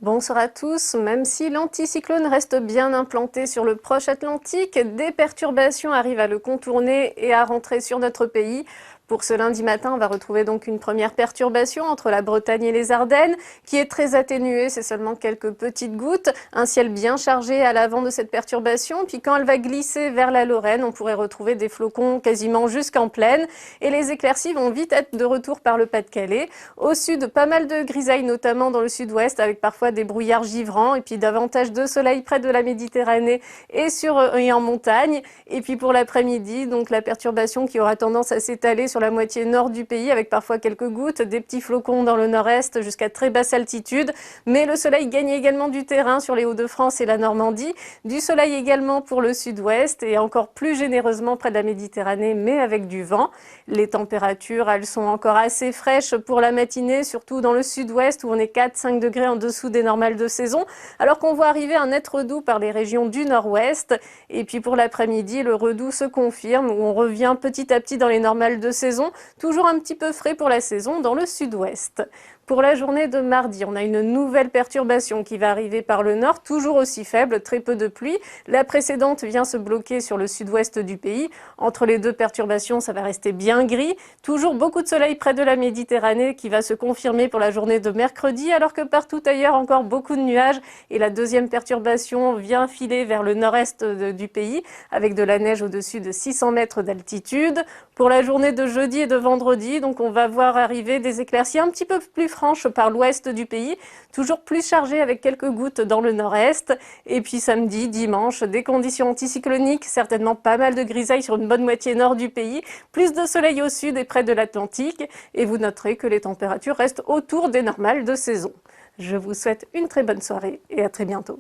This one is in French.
Bonsoir à tous. Même si l'anticyclone reste bien implanté sur le proche Atlantique, des perturbations arrivent à le contourner et à rentrer sur notre pays. Pour ce lundi matin, on va retrouver donc une première perturbation entre la Bretagne et les Ardennes, qui est très atténuée, c'est seulement quelques petites gouttes. Un ciel bien chargé à l'avant de cette perturbation, puis quand elle va glisser vers la Lorraine, on pourrait retrouver des flocons quasiment jusqu'en plaine. Et les éclaircies vont vite être de retour par le Pas-de-Calais. Au sud, pas mal de grisailles, notamment dans le sud-ouest, avec parfois des brouillards givrants, et puis davantage de soleil près de la Méditerranée et en montagne. Et puis pour l'après-midi, donc la perturbation qui aura tendance à s'étaler sur la moitié nord du pays, avec parfois quelques gouttes, des petits flocons dans le nord-est jusqu'à très basse altitude. Mais le soleil gagne également du terrain sur les Hauts-de-France et la Normandie, du soleil également pour le sud-ouest et encore plus généreusement près de la Méditerranée, mais avec du vent. Les températures, elles sont encore assez fraîches pour la matinée, surtout dans le sud-ouest où on est 4-5 degrés en dessous des normales de saison, alors qu'on voit arriver un net redoux par les régions du nord-ouest. Et puis pour l'après-midi, le redoux se confirme où on revient petit à petit dans les normales de saison, toujours un petit peu frais pour la saison dans le sud-ouest. Pour la journée de mardi, on a une nouvelle perturbation qui va arriver par le nord, toujours aussi faible, très peu de pluie. La précédente vient se bloquer sur le sud-ouest du pays. Entre les deux perturbations, ça va rester bien gris. Toujours beaucoup de soleil près de la Méditerranée qui va se confirmer pour la journée de mercredi, alors que partout ailleurs, encore beaucoup de nuages. Et la deuxième perturbation vient filer vers le nord-est du pays, avec de la neige au-dessus de 600 mètres d'altitude. Pour la journée de jeudi et de vendredi, donc on va voir arriver des éclaircies un petit peu plus franches par l'ouest du pays, toujours plus chargées avec quelques gouttes dans le nord-est. Et puis samedi, dimanche, des conditions anticycloniques, certainement pas mal de grisailles sur une bonne moitié nord du pays, plus de soleil au sud et près de l'Atlantique. Et vous noterez que les températures restent autour des normales de saison. Je vous souhaite une très bonne soirée et à très bientôt.